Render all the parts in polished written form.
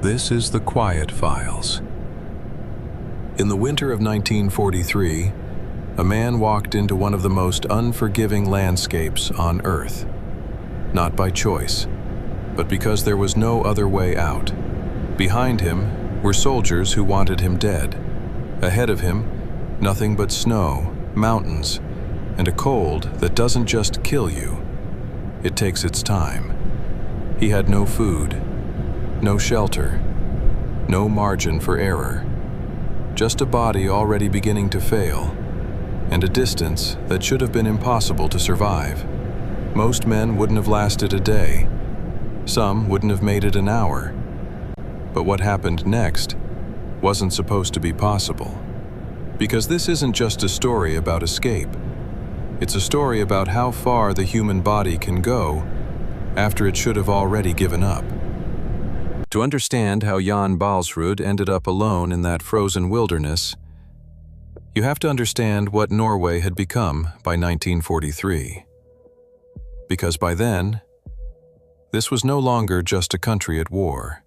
This is the Quiet Files. In the winter of 1943, a man walked into one of the most unforgiving landscapes on Earth. Not by choice, but because there was no other way out. Behind him were soldiers who wanted him dead. Ahead of him, nothing but snow, mountains, and a cold that doesn't just kill you. It takes its time. He had no food, no shelter, no margin for error. Just a body already beginning to fail, and a distance that should have been impossible to survive. Most men wouldn't have lasted a day. Some wouldn't have made it an hour. But what happened next wasn't supposed to be possible. Because this isn't just a story about escape. It's a story about how far the human body can go after it should have already given up. To understand how Jan Baalsrud ended up alone in that frozen wilderness, you have to understand what Norway had become by 1943. Because by then, this was no longer just a country at war.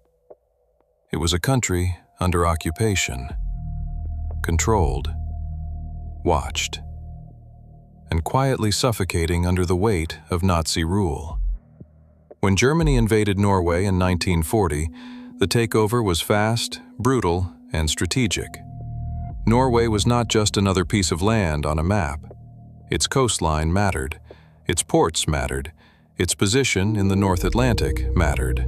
It was a country under occupation, controlled, watched, and quietly suffocating under the weight of Nazi rule. When Germany invaded Norway in 1940, the takeover was fast, brutal, and strategic. Norway was not just another piece of land on a map. Its coastline mattered, its ports mattered, its position in the North Atlantic mattered.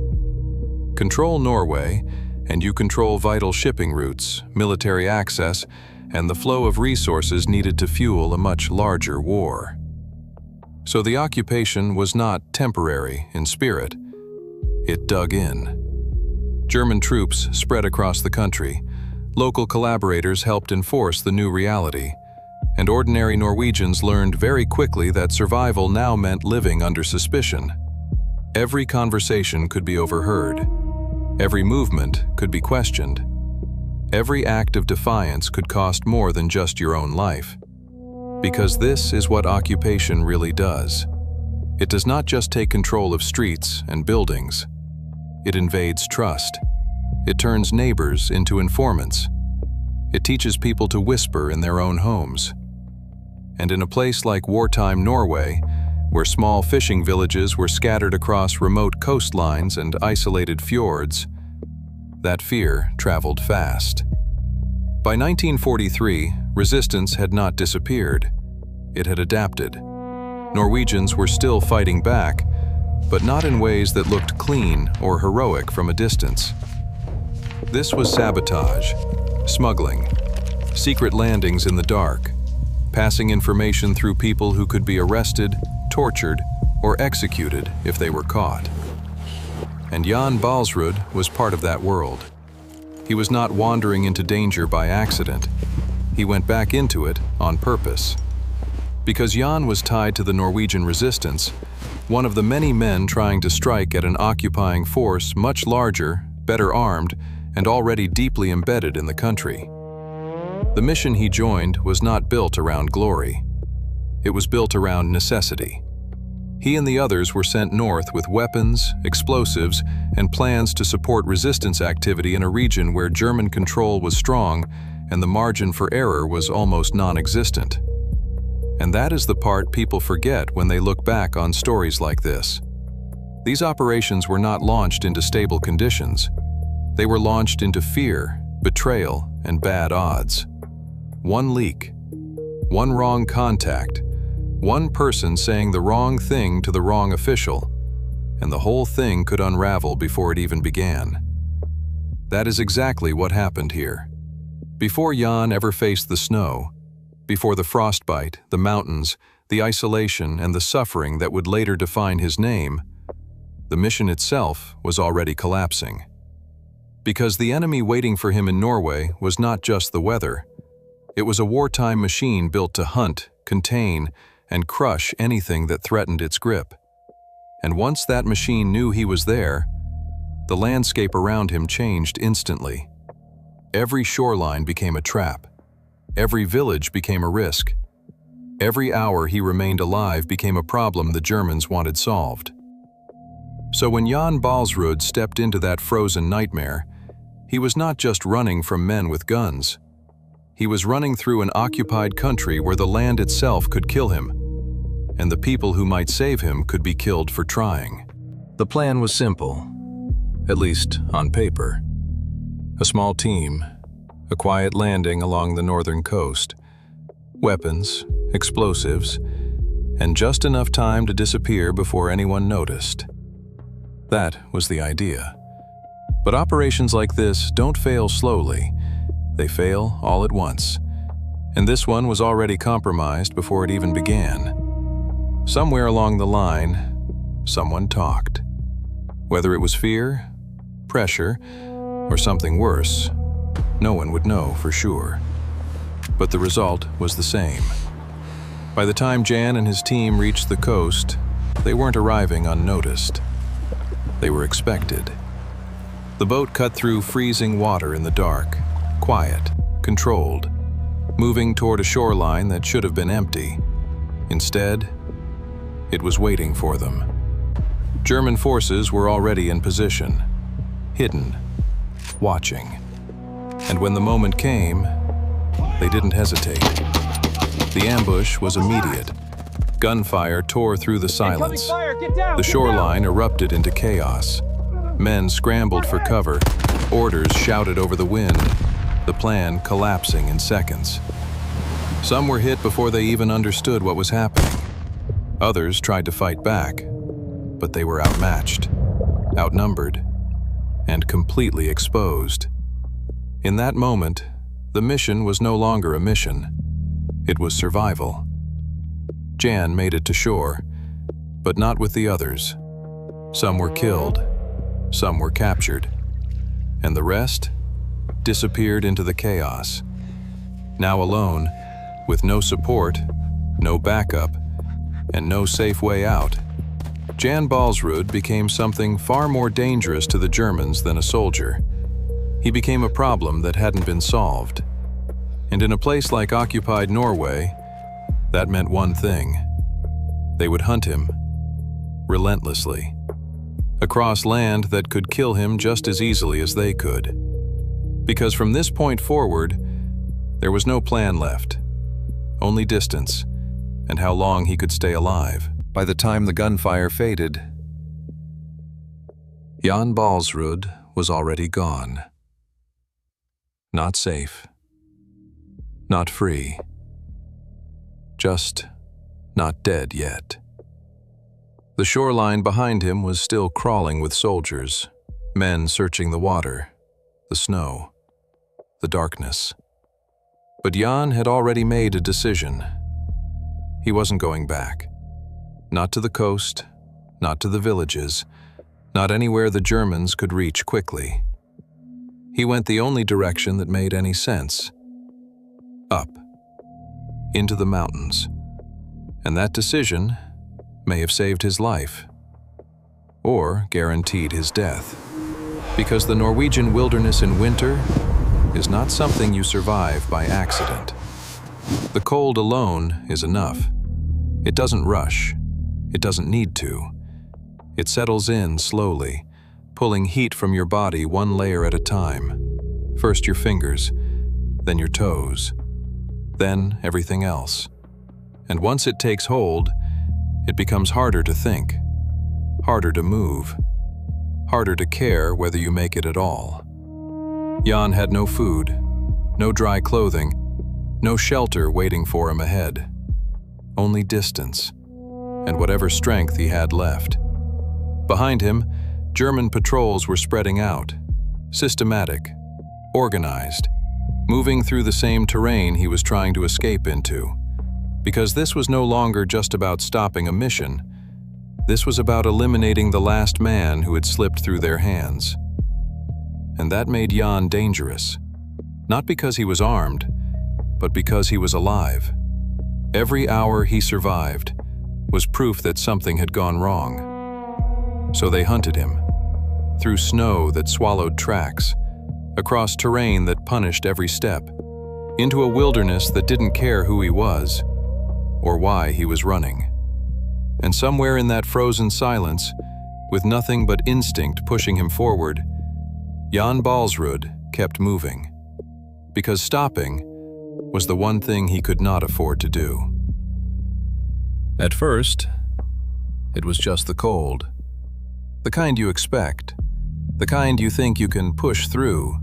Control Norway, and you control vital shipping routes, military access, and the flow of resources needed to fuel a much larger war. So the occupation was not temporary in spirit. It dug in. German troops spread across the country. Local collaborators helped enforce the new reality. And ordinary Norwegians learned very quickly that survival now meant living under suspicion. Every conversation could be overheard. Every movement could be questioned. Every act of defiance could cost more than just your own life. Because this is what occupation really does. It does not just take control of streets and buildings. It invades trust. It turns neighbors into informants. It teaches people to whisper in their own homes. And in a place like wartime Norway, where small fishing villages were scattered across remote coastlines and isolated fjords, that fear traveled fast. By 1943, resistance had not disappeared. It had adapted. Norwegians were still fighting back, but not in ways that looked clean or heroic from a distance. This was sabotage, smuggling, secret landings in the dark, passing information through people who could be arrested, tortured, or executed if they were caught. And Jan Baalsrud was part of that world. He was not wandering into danger by accident. He went back into it on purpose. Because Jan was tied to the Norwegian resistance, one of the many men trying to strike at an occupying force much larger, better armed, and already deeply embedded in the country. The mission he joined was not built around glory. It was built around necessity. He and the others were sent north with weapons, explosives, and plans to support resistance activity in a region where German control was strong and the margin for error was almost non-existent. And that is the part people forget when they look back on stories like this. These operations were not launched into stable conditions. They were launched into fear, betrayal, and bad odds. One leak, one wrong contact, one person saying the wrong thing to the wrong official, and the whole thing could unravel before it even began. That is exactly what happened here. Before Jan ever faced the snow, before the frostbite, the mountains, the isolation, and the suffering that would later define his name, the mission itself was already collapsing. Because the enemy waiting for him in Norway was not just the weather. It was a wartime machine built to hunt, contain, and crush anything that threatened its grip. And once that machine knew he was there, the landscape around him changed instantly. Every shoreline became a trap. Every village became a risk. Every hour he remained alive became a problem the Germans wanted solved. So when Jan Baalsrud stepped into that frozen nightmare, He was not just running from men with guns. He was running through an occupied country where the land itself could kill him, and the people who might save him could be killed for trying. The plan was simple, at least on paper. A small team, a quiet landing along the northern coast, weapons, explosives, and just enough time to disappear before anyone noticed. That was the idea. But operations like this don't fail slowly. They fail all at once. And this one was already compromised before it even began. Somewhere along the line, someone talked. Whether it was fear, pressure, or something worse, no one would know for sure. But the result was the same. By the time Jan and his team reached the coast, they weren't arriving unnoticed. They were expected. The boat cut through freezing water in the dark, quiet, controlled, moving toward a shoreline that should have been empty. Instead, it was waiting for them. German forces were already in position, hidden, watching. And when the moment came, they didn't hesitate. The ambush was immediate. Gunfire tore through the silence. The shoreline erupted into chaos. Men scrambled for cover, orders shouted over the wind, the plan collapsing in seconds. Some were hit before they even understood what was happening. Others tried to fight back, but they were outmatched, outnumbered, and completely exposed. In that moment, the mission was no longer a mission. It was survival. Jan made it to shore, but not with the others. Some were killed, some were captured, and the rest disappeared into the chaos. Now alone, with no support, no backup, and no safe way out, Jan Baalsrud became something far more dangerous to the Germans than a soldier. He became a problem that hadn't been solved. And in a place like occupied Norway, that meant one thing. They would hunt him, relentlessly, across land that could kill him just as easily as they could. Because from this point forward, there was no plan left, only distance, and how long he could stay alive. By the time the gunfire faded, Jan Baalsrud was already gone. Not safe. Not free. Just not dead yet. The shoreline behind him was still crawling with soldiers, men searching the water, the snow, the darkness. But Jan had already made a decision. He wasn't going back. Not to the coast, not to the villages, not anywhere the Germans could reach quickly. He went the only direction that made any sense. Up. Into the mountains. And that decision may have saved his life. Or guaranteed his death. Because the Norwegian wilderness in winter is not something you survive by accident. The cold alone is enough. It doesn't rush. It doesn't need to. It settles in slowly, pulling heat from your body one layer at a time. First your fingers, then your toes, then everything else. And once it takes hold, it becomes harder to think, harder to move, harder to care whether you make it at all. Jan had no food, no dry clothing, no shelter waiting for him ahead. Only distance, and whatever strength he had left. Behind him, German patrols were spreading out, systematic, organized, moving through the same terrain he was trying to escape into. Because this was no longer just about stopping a mission. This was about eliminating the last man who had slipped through their hands. And that made Jan dangerous. Not because he was armed, but because he was alive. Every hour he survived was proof that something had gone wrong. So they hunted him, through snow that swallowed tracks, across terrain that punished every step, into a wilderness that didn't care who he was, or why he was running. And somewhere in that frozen silence, with nothing but instinct pushing him forward, Jan Baalsrud kept moving, because stopping was the one thing he could not afford to do. At first, it was just the cold. The kind you expect, the kind you think you can push through.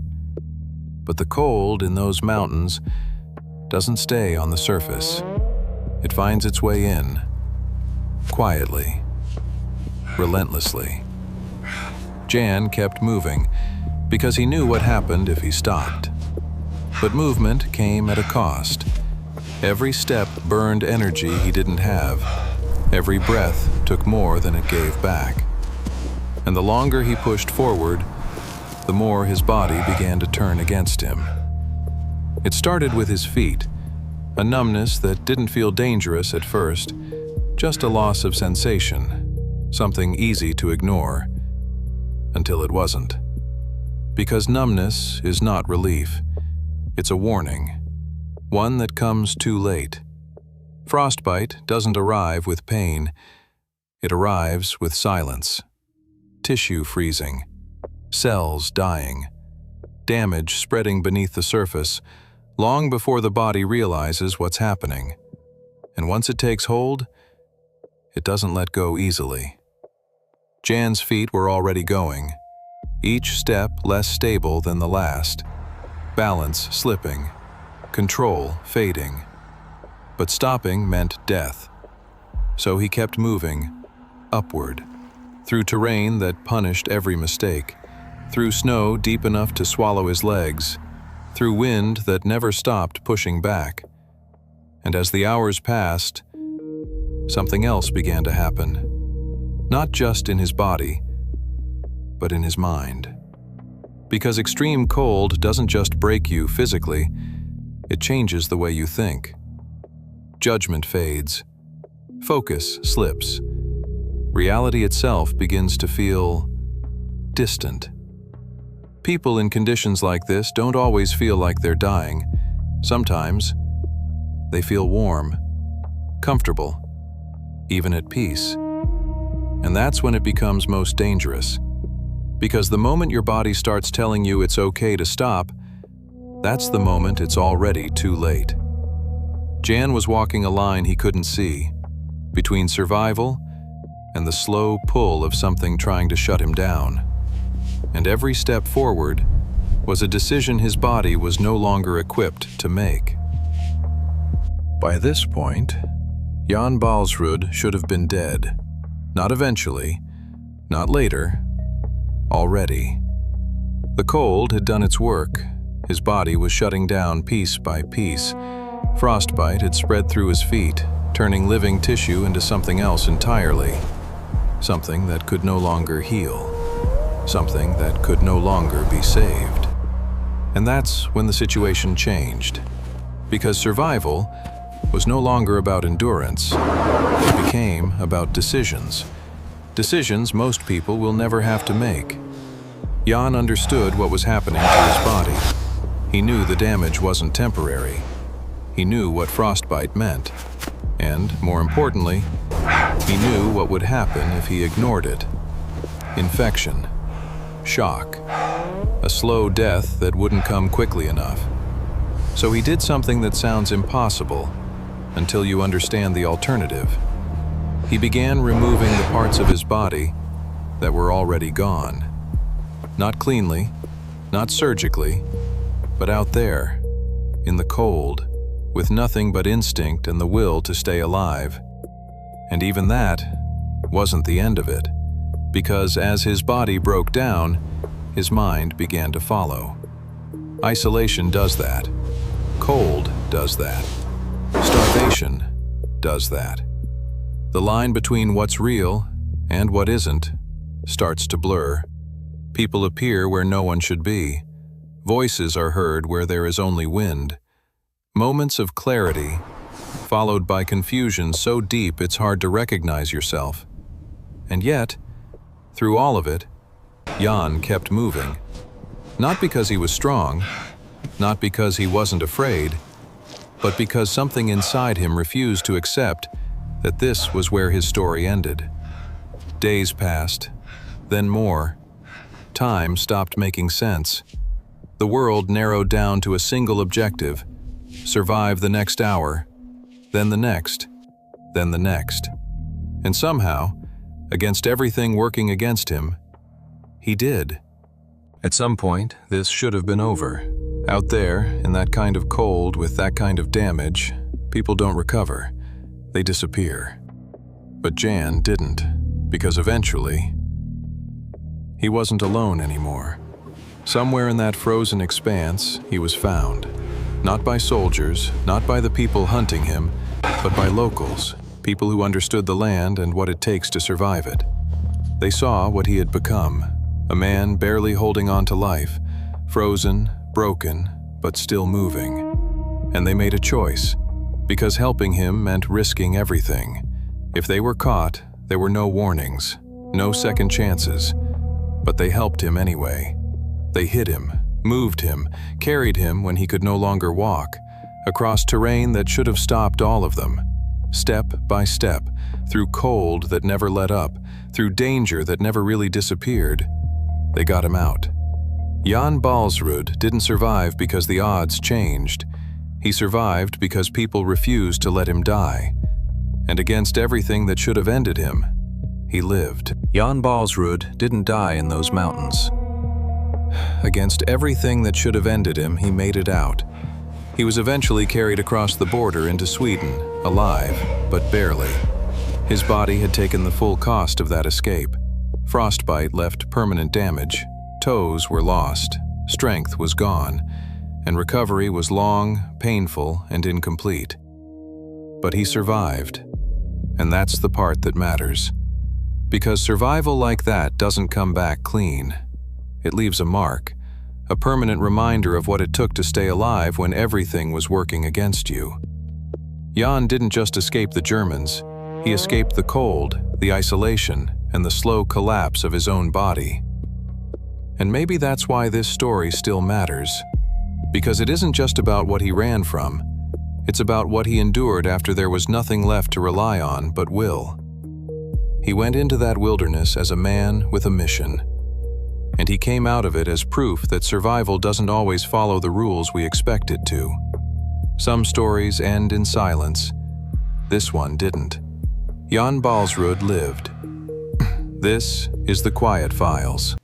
But the cold in those mountains doesn't stay on the surface. It finds its way in, quietly, relentlessly. Jan kept moving because he knew what happened if he stopped. But movement came at a cost. Every step burned energy he didn't have. Every breath took more than it gave back. And the longer he pushed forward, the more his body began to turn against him. It started with his feet, a numbness that didn't feel dangerous at first, just a loss of sensation, something easy to ignore, until it wasn't. Because numbness is not relief, it's a warning, one that comes too late. Frostbite doesn't arrive with pain, it arrives with silence. Tissue freezing, cells dying, damage spreading beneath the surface, long before the body realizes what's happening. And once it takes hold, it doesn't let go easily. Jan's feet were already going, each step less stable than the last, balance slipping, control fading. But stopping meant death. So he kept moving, upward, through terrain that punished every mistake, through snow deep enough to swallow his legs, through wind that never stopped pushing back. And as the hours passed, something else began to happen, not just in his body, but in his mind. Because extreme cold doesn't just break you physically, it changes the way you think. Judgment fades, focus slips. Reality itself begins to feel distant. People in conditions like this don't always feel like they're dying. Sometimes they feel warm, comfortable, even at peace. And that's when it becomes most dangerous. Because the moment your body starts telling you it's okay to stop, that's the moment it's already too late. Jan was walking a line he couldn't see, between survival and the slow pull of something trying to shut him down. And every step forward was a decision his body was no longer equipped to make. By this point, Jan Baalsrud should have been dead. Not eventually, not later, already. The cold had done its work. His body was shutting down piece by piece. Frostbite had spread through his feet, turning living tissue into something else entirely. Something that could no longer heal. Something that could no longer be saved. And that's when the situation changed. Because survival was no longer about endurance. It became about decisions. Decisions most people will never have to make. Jan understood what was happening to his body. He knew the damage wasn't temporary. He knew what frostbite meant. And, more importantly, he knew what would happen if he ignored it. Infection. Shock. A slow death that wouldn't come quickly enough. So he did something that sounds impossible until you understand the alternative. He began removing the parts of his body that were already gone. Not cleanly, not surgically, but out there, in the cold, with nothing but instinct and the will to stay alive. And even that wasn't the end of it, because as his body broke down, his mind began to follow. Isolation does that. Cold does that. Starvation does that. The line between what's real and what isn't starts to blur. People appear where no one should be. Voices are heard where there is only wind. Moments of clarity, followed by confusion so deep it's hard to recognize yourself. And yet, through all of it, Jan kept moving. Not because he was strong, not because he wasn't afraid, but because something inside him refused to accept that this was where his story ended. Days passed, then more. Time stopped making sense. The world narrowed down to a single objective: survive the next hour, then the next, then the next. And somehow, against everything working against him, he did. At some point, this should have been over. Out there, in that kind of cold with that kind of damage, people don't recover. They disappear. But Jan didn't, because eventually, he wasn't alone anymore. Somewhere in that frozen expanse, he was found. Not by soldiers, not by the people hunting him, but by locals, people who understood the land and what it takes to survive it. They saw what he had become, a man barely holding on to life, frozen, broken, but still moving. And they made a choice, because helping him meant risking everything. If they were caught, there were no warnings, no second chances, but they helped him anyway. They hid him, moved him, carried him when he could no longer walk, across terrain that should have stopped all of them. Step by step, through cold that never let up, through danger that never really disappeared, they got him out. Jan Baalsrud didn't survive because the odds changed. He survived because people refused to let him die. And against everything that should have ended him, he lived. Jan Baalsrud didn't die in those mountains. Against everything that should have ended him, he made it out. He was eventually carried across the border into Sweden, alive, but barely. His body had taken the full cost of that escape. Frostbite left permanent damage. Toes were lost, strength was gone, and recovery was long, painful, and incomplete. But he survived, and that's the part that matters. Because survival like that doesn't come back clean. It leaves a mark, a permanent reminder of what it took to stay alive when everything was working against you. Jan didn't just escape the Germans, he escaped the cold, the isolation, and the slow collapse of his own body. And maybe that's why this story still matters. Because it isn't just about what he ran from, it's about what he endured after there was nothing left to rely on but will. He went into that wilderness as a man with a mission. And he came out of it as proof that survival doesn't always follow the rules we expect it to. Some stories end in silence. This one didn't. Jan Baalsrud lived. This is The Quiet Files.